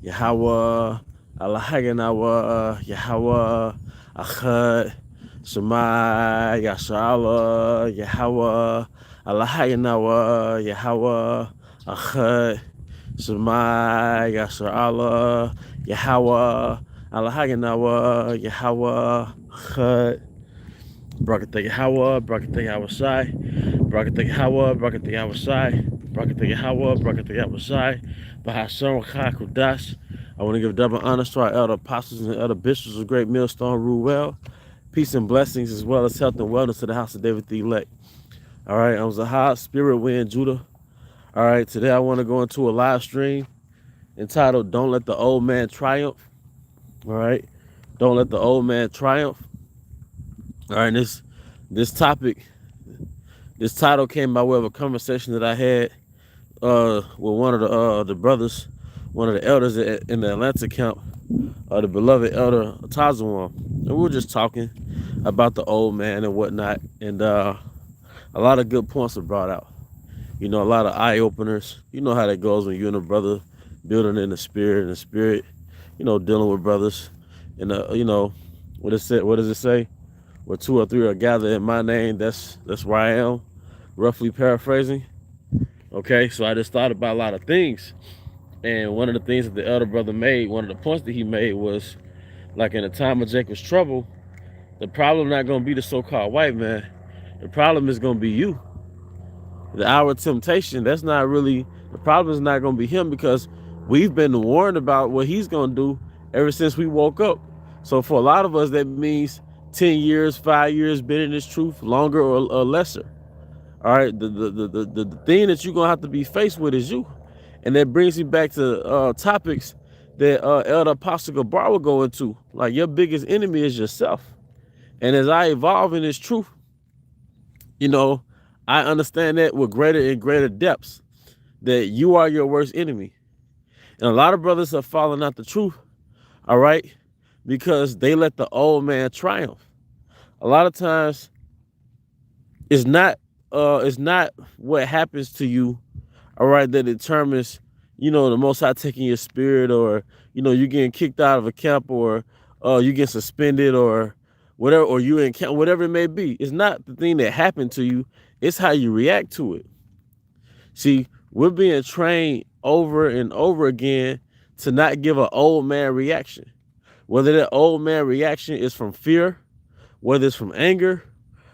Yahweh, Allahaganawa, Yahweh, Achad, Shema, Yashala, Yahweh, Allahaganawa, Yahweh, Achad, Shema, Yashala, Yahweh, Allahaganawa, Yahweh, Achad, Brakatha Yahweh, Brakatha Yahweh Shai, Brakatha Yahweh, Brakatha Yahweh Shai, Brakatha Yahweh, Brakatha Yahweh Shai, Bahashem Rakha Kudash. I want to give double honors to our elder apostles and elder bishops of Great Millstone rule well. Peace and blessings as well as health and wellness to the house of David the elect. All right, I was a hot spirit wind Judah. All right, today I want to go into a live stream entitled Don't Let the Old Man Triumph. All right, don't let the old man triumph. All right, this topic, this title came by way of a conversation that I had with one of the brothers, one of the elders in the Atlanta camp, the beloved elder Tazawam. And we were just talking about the old man and whatnot, and a lot of good points were brought out. You know, a lot of eye openers. You know how that goes when you and a brother building in the spirit, dealing with brothers. And you know, what does it say? Where two or three are gathered in my name, that's where I am, roughly paraphrasing. Okay, so I just thought about a lot of things. And one of the things that the elder brother made, one of the points that he made was, like in the time of Jacob's trouble, the problem not going to be the so-called white man. The problem is going to be you. The hour of temptation, that's not really, the problem is not going to be him, because we've been warned about what he's going to do ever since we woke up. So for a lot of us, that means 10 years, 5 years been in this truth, longer or lesser. All right, the thing that you're going to have to be faced with is you. And that brings me back to topics that Elder Apostle Gabar will go into. Like, your biggest enemy is yourself. And as I evolve in this truth, you know, I understand that with greater and greater depths, that you are your worst enemy. And a lot of brothers have fallen out the truth, all right, because they let the old man triumph. A lot of times, it's not what happens to you, all right, that determines, you know, the Most High taking your spirit, or, you know, you getting kicked out of a camp, or you get suspended, or whatever, or you in camp, whatever it may be. It's not the thing that happened to you. It's how you react to it. See, we're being trained over and over again to not give an old man reaction. Whether that old man reaction is from fear, whether it's from anger,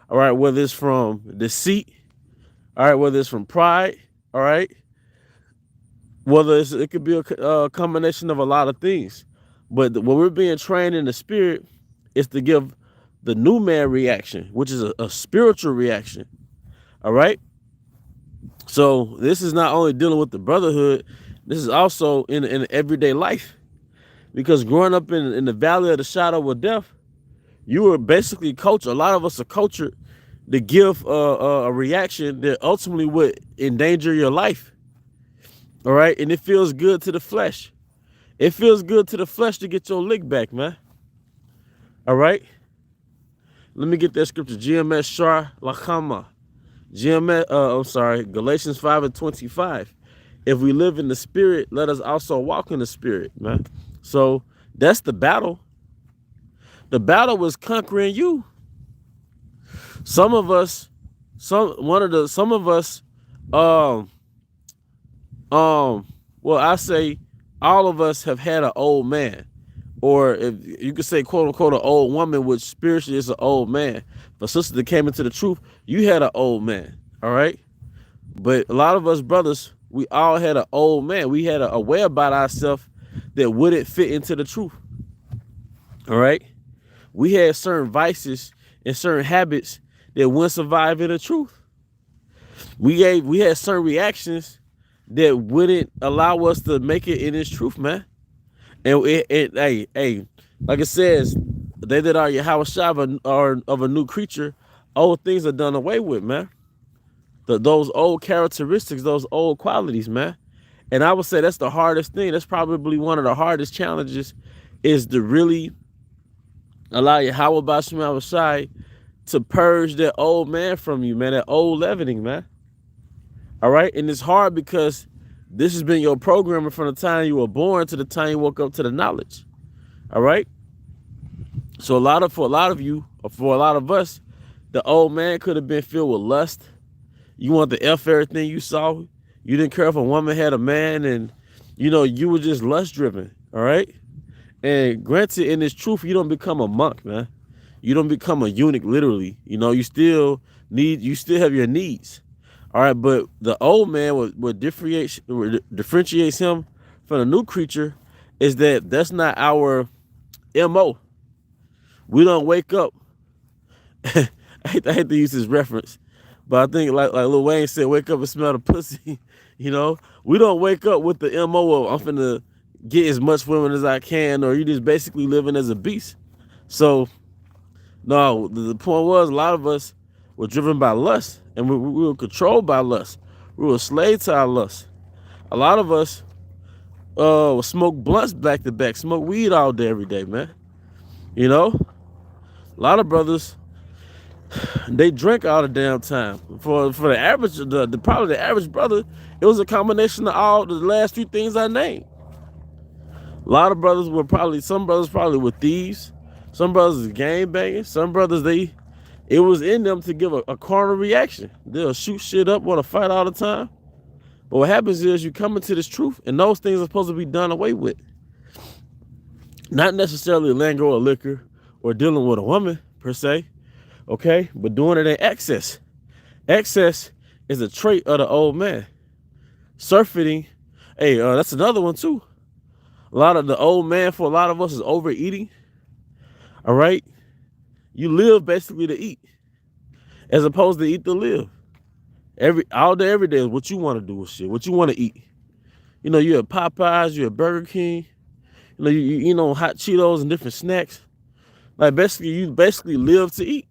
all right, whether it's from deceit, all right, whether it's from pride, all right, whether it could be a combination of a lot of things. But when we're being trained in the spirit, is to give the new man reaction, which is a spiritual reaction, all right? So this is not only dealing with the brotherhood, this is also in everyday life. Because growing up in the valley of the shadow of death, you were basically cultured. A lot of us are cultured to give a reaction that ultimately would endanger your life. All right, and it feels good to the flesh. It feels good to the flesh to get your lick back, man. All right, let me get that scripture. GMS Shar Lachama. Galatians 5:25. If we live in the spirit, let us also walk in the spirit, man. So that's the battle. The battle was conquering you. Some of us, well, I say all of us have had an old man, or if you could say, quote unquote, an old woman, which spiritually is an old man. For sister that came into the truth, you had an old man, all right? But a lot of us brothers, we all had an old man. We had a way about ourselves that wouldn't fit into the truth, all right? We had certain vices and certain habits that wouldn't survive in the truth. We had certain reactions that wouldn't allow us to make it in this truth, man. And hey, like it says, they that are Yahweh Shai are of a new creature, old things are done away with, man. Those old characteristics, those old qualities, man. And I would say that's the hardest thing. That's probably one of the hardest challenges, is to really allow Yahweh Bashim Shai to purge that old man from you, man, that old leavening, man. All right. And it's hard because This has been your programming from the time you were born to the time you woke up to the knowledge. All right. So for a lot of you, or for a lot of us, the old man could have been filled with lust. You want to F everything you saw. You didn't care if a woman had a man, and you were just lust driven. All right. And granted, in this truth, you don't become a monk, man. You don't become a eunuch, literally. You still have your needs. All right, but the old man what differentiates him from the new creature is that that's not our MO. We don't wake up. I hate to use this reference, but I think like Lil Wayne said, wake up and smell the pussy. We don't wake up with the MO of I'm finna get as much women as I can, or you just basically living as a beast. So no, the point was a lot of us were driven by lust, and we were controlled by lust. We were slaves to our lust. A lot of us smoke blunts back to back, smoke weed all day, every day, man. A lot of brothers, they drink all the damn time. For the average, probably the average brother, it was a combination of all the last three things I named. A lot of brothers some brothers probably were thieves. Some brothers is gang banging. Some brothers, it was in them to give a carnal reaction. They'll shoot shit up, want to fight all the time. But what happens is you come into this truth, and those things are supposed to be done away with. Not necessarily lingo or liquor or dealing with a woman, per se, okay? But doing it in excess. Excess is a trait of the old man. Surfeiting, hey, that's another one, too. A lot of the old man, for a lot of us, is overeating. All right? You live basically to eat, as opposed to eat to live. All day, every day is what you want to do with shit, what you want to eat. You're at Popeyes, you're at Burger King, you hot Cheetos and different snacks. Like you live to eat.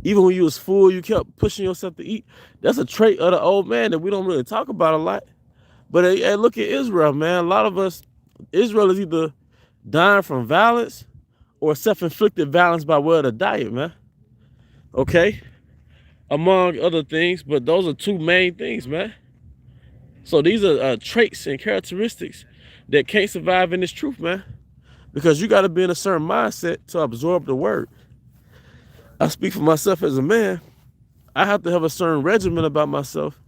Even when you was full, you kept pushing yourself to eat. That's a trait of the old man that we don't really talk about a lot. But hey, look at Israel, man. A lot of us, Israel is either dying from violence or self-inflicted violence by way of the diet, man. Okay? Among other things, but those are two main things, man. So these are traits and characteristics that can't survive in this truth, man. Because you got to be in a certain mindset to absorb the word. I speak for myself as a man. I have to have a certain regimen about myself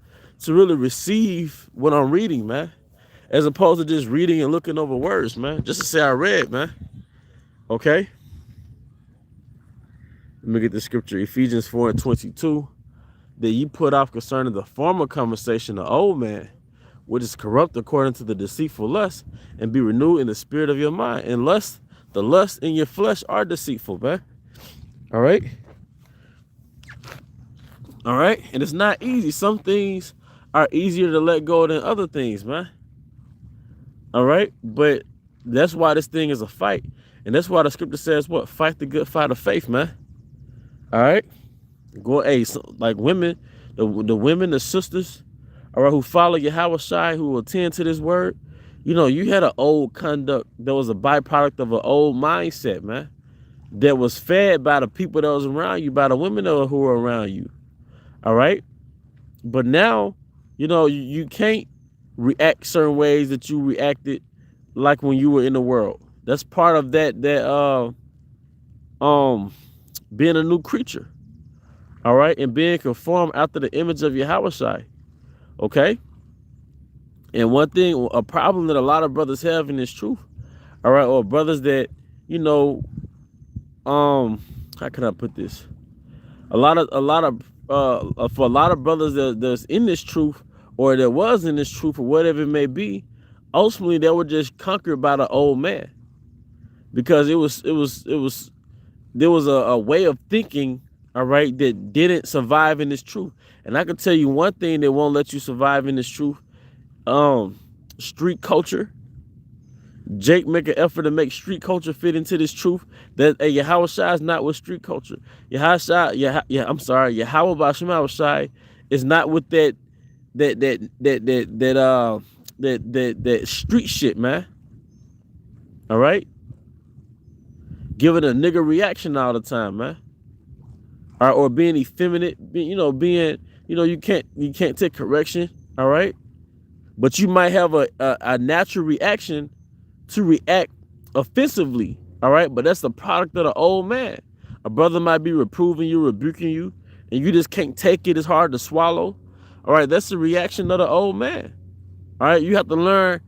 to really receive what I'm reading, man. As opposed to just reading and looking over words, man. Just to say I read, man. Okay? Let me get the scripture. Ephesians 4:22. That ye put off concerning the former conversation, the old man, which is corrupt according to the deceitful lust, and be renewed in the spirit of your mind. And the lust in your flesh are deceitful, man. All right? All right? And it's not easy. Some things are easier to let go than other things, man. All right? But that's why this thing is a fight. And that's why the scripture says what? Fight the good fight of faith, man. All right? Like women, the women, the sisters, all right, who follow Yahweh Shai, who attend to this word, you had an old conduct that was a byproduct of an old mindset, man, that was fed by the people that was around you, by the women who were around you, all right? But now, you can't react certain ways that you reacted like when you were in the world. That's part of that being a new creature. All right, and being conformed after the image of Yahweh Shai. Okay? And one thing, a problem that a lot of brothers have in this truth, all right, or brothers that, how can I put this? For a lot of brothers that's in this truth, or that was in this truth, or whatever it may be, ultimately they were just conquered by the old man. Because there was a way of thinking, all right, that didn't survive in this truth. And I can tell you one thing that won't let you survive in this truth. Street culture. Jake make an effort to make street culture fit into this truth. That Yahweh Shai is not with street culture. Yahweh Bashim Shai is not with that street shit, man. All right? Giving a nigga reaction all the time, man. Or being effeminate, you can't take correction, all right? But you might have a natural reaction to react offensively, all right? But that's the product of the old man. A brother might be reproving you, rebuking you, and you just can't take it. It's hard to swallow. All right, that's the reaction of the old man. All right, you have to learn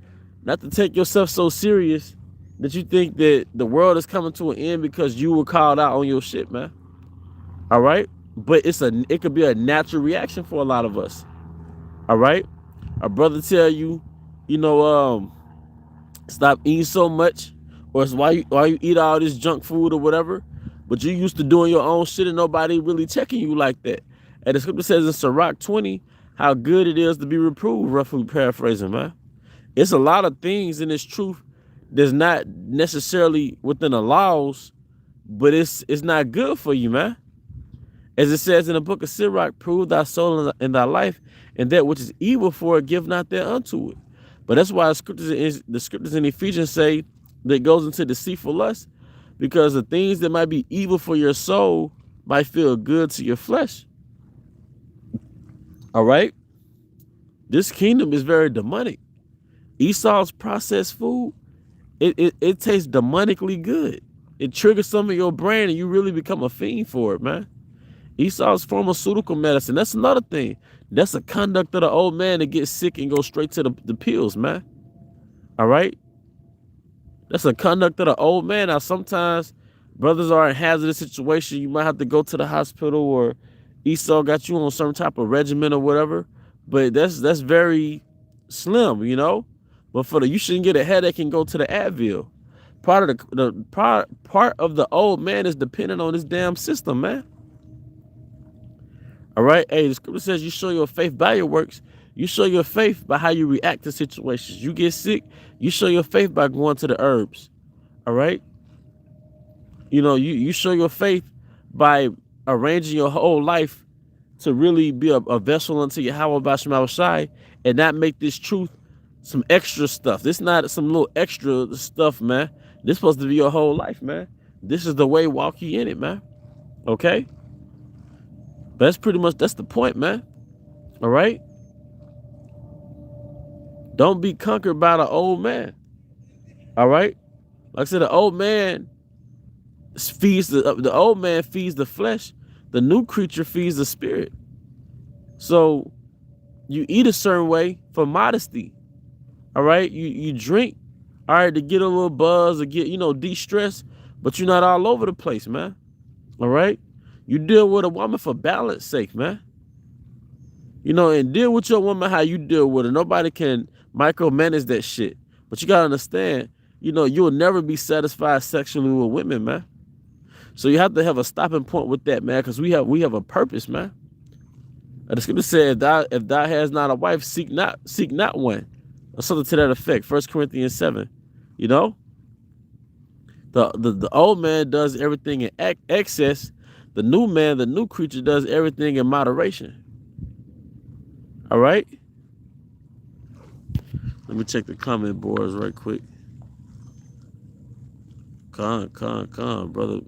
not to take yourself so serious that you think that the world is coming to an end because you were called out on your shit, man. All right, but it could be a natural reaction for a lot of us. All right, a brother tell you, you know, stop eating so much, or it's why you eat all this junk food or whatever. But you used to doing your own shit and nobody really checking you like that. And the scripture says in Sirach 20, how good it is to be reproved, roughly paraphrasing, man. It's a lot of things in this truth that's not necessarily within the laws, but it's not good for you, man. As it says in the book of Sirach, prove thy soul in thy life, and that which is evil for it, give not thereunto it. But that's why the scriptures in Ephesians say that it goes into deceitful lust, because the things that might be evil for your soul might feel good to your flesh. All right? This kingdom is very demonic. Esau's processed food, it tastes demonically good. It triggers some of your brain and you really become a fiend for it, man. Esau's pharmaceutical medicine, that's another thing. That's a conduct of the old man to get sick and go straight to the pills, man. All right? That's a conduct of the old man. Now, sometimes brothers are in hazardous situation. You might have to go to the hospital, or Esau got you on some type of regimen or whatever. But that's very slim, you know? But you shouldn't get a headache and go to the Advil. Part of part of the old man is dependent on this damn system, man. All right. Hey, the scripture says you show your faith by your works. You show your faith by how you react to situations. You get sick, you show your faith by going to the herbs. All right. You know, you show your faith by arranging your whole life to really be a vessel unto Yahweh Basham Shai and not make this truth some extra stuff. This is not some little extra stuff, man. This is supposed to be your whole life, man. This is the way, walk ye in it, man. Okay? That's the point, man. All right? Don't be conquered by the old man. All right? Like I said, the old man feeds the old man feeds the flesh. The new creature feeds the spirit. So you eat a certain way for modesty. All right? You drink, all right, to get a little buzz or get, de-stress, but you're not all over the place, man. All right? You deal with a woman for balance sake, man. And deal with your woman how you deal with her. Nobody can micromanage that shit. But you gotta understand, you'll never be satisfied sexually with women, man. So you have to have a stopping point with that, man, because we have a purpose, man. And the scripture said, if thou has not a wife, seek not one. Or something to that effect. 1 Corinthians 7. The old man does everything in excess. The new man, the new creature, does everything in moderation. All right? Let me check the comment boards right quick. Con, brother.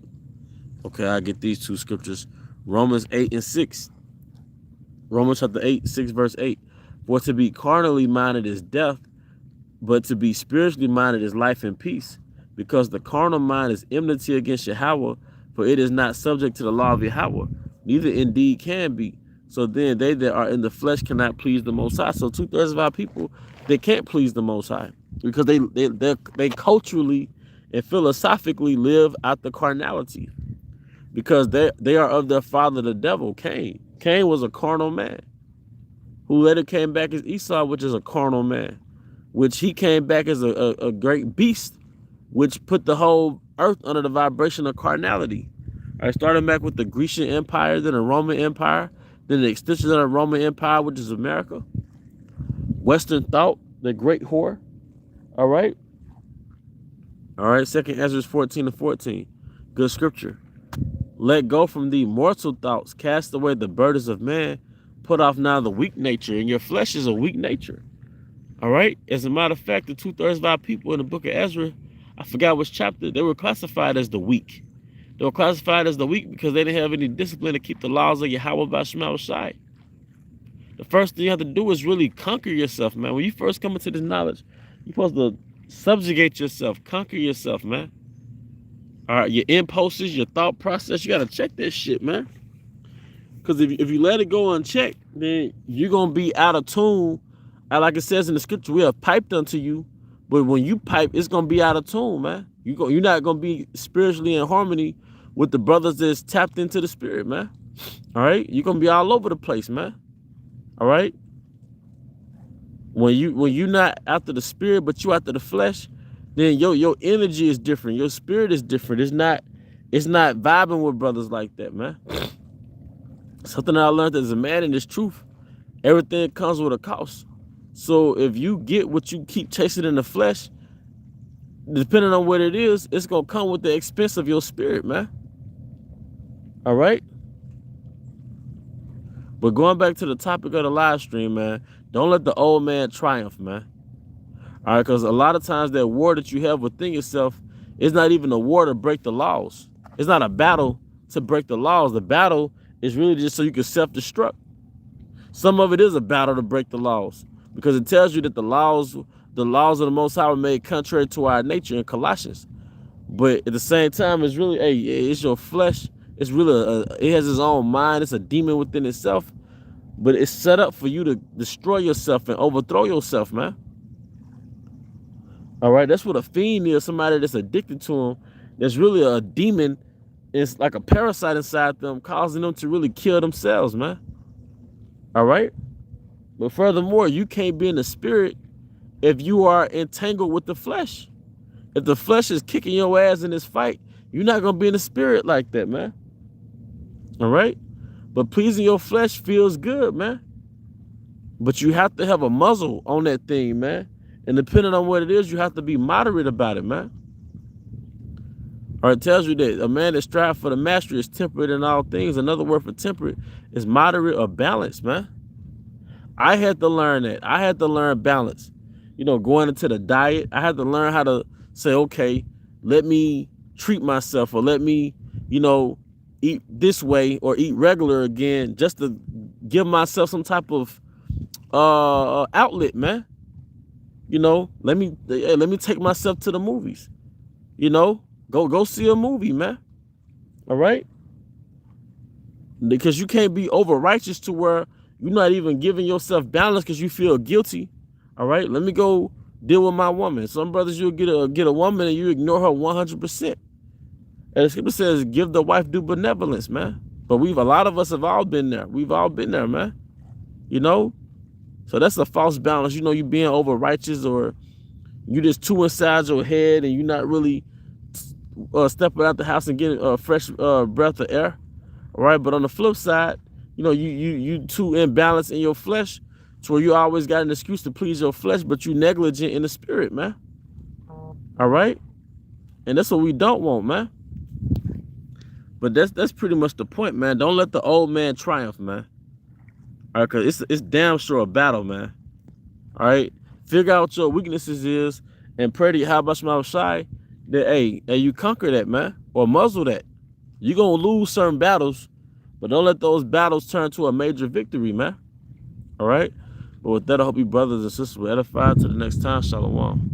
Okay, I get these two scriptures. Romans 8 and 6. Romans chapter 8, 6 verse 8. For to be carnally minded is death, but to be spiritually minded is life and peace. Because the carnal mind is enmity against Yahweh, for it is not subject to the law of Yahweh, neither indeed can be. So then they that are in the flesh cannot please the Most High. So 2/3 of our people, they can't please the Most High because they culturally and philosophically live out the carnality, because they are of their father the devil, Cain. Cain was a carnal man who later came back as Esau, which is a carnal man, which he came back as a great beast, which put the whole earth under the vibration of carnality. I started back with the Grecian Empire, then the Roman Empire, then the extension of the Roman Empire, which is America. Western thought, the great whore. All right. 2 Ezra 14 and 14. Good scripture. Let go from the mortal thoughts, cast away the burdens of man, put off now the weak nature, and your flesh is a weak nature. All right. As a matter of fact, the 2/3 of our people in the book of Ezra, I forgot which chapter, they were classified as the weak. They were classified as the weak because they didn't have any discipline to keep the laws of Yahweh by Shema Shai. The first thing you have to do is really conquer yourself, man. When you first come into this knowledge, you're supposed to subjugate yourself, conquer yourself, man. All right, your impulses, your thought process, you got to check that shit, man. Because if you let it go unchecked, then you're going to be out of tune. Like it says in the scripture, we have piped unto you. But when you pipe, it's going to be out of tune, man. You're not going to be spiritually in harmony with the brothers that's tapped into the spirit, man. All right? You're going to be all over the place, man. All right? When you're not after the spirit, but you after the flesh, then your energy is different. Your spirit is different. It's not vibing with brothers like that, man. Something I learned as a man in this truth, everything comes with a cost. So if you get what you keep chasing in the flesh, depending on what it is, it's going to come with the expense of your spirit, man. All right? But going back to the topic of the live stream, man, don't let the old man triumph, man. All right, because a lot of times that war that you have within yourself is not even a war to break the laws. It's not a battle to break the laws. The battle is really just so you can self-destruct. Some of it is a battle to break the laws because it tells you that the laws of the Most High were made contrary to our nature in Colossians. But at the same time, it's really, hey, it's your flesh. It's really, it has its own mind. It's a demon within itself. But it's set up for you to destroy yourself and overthrow yourself, man. All right, that's what a fiend is, somebody that's addicted to him. There's really a demon. It's like a parasite inside them, causing them to really kill themselves, man. All right? But furthermore, you can't be in the spirit if you are entangled with the flesh. If the flesh is kicking your ass in this fight, you're not going to be in the spirit like that, man. All right? But pleasing your flesh feels good, man. But you have to have a muzzle on that thing, man. And depending on what it is, you have to be moderate about it, man. Or it tells you that a man that strives for the mastery is temperate in all things. Another word for temperate is moderate or balanced, man. I had to learn that. I had to learn balance. You know, going into the diet, I had to learn how to say, okay, let me treat myself or let me, you know, eat this way or eat regular again just to give myself some type of outlet, man. You know, let me take myself to the movies. You know, go see a movie, man. All right? Because you can't be over righteous to where you're not even giving yourself balance because you feel guilty. All right? Let me go deal with my woman. Some brothers, you'll get a woman and you ignore her 100%. And the scripture says, give the wife due benevolence, man. But a lot of us have all been there. We've all been there, man. You know? So that's a false balance. You know, you being over righteous or you just too inside your head and you're not really stepping out the house and getting a fresh breath of air. All right. But on the flip side, you know, you too imbalanced in your flesh to where you always got an excuse to please your flesh, but you negligent in the spirit, man. All right. And that's what we don't want, man. But that's pretty much the point, man. Don't let the old man triumph, man. All right, because it's damn sure a battle, man. All right? Figure out what your weaknesses is and pray to Yahweh Shai that, hey, you conquer that, man, or muzzle that. You're going to lose certain battles, but don't let those battles turn to a major victory, man. All right? But with that, I hope you brothers and sisters will edify. Till the next time, Shalom.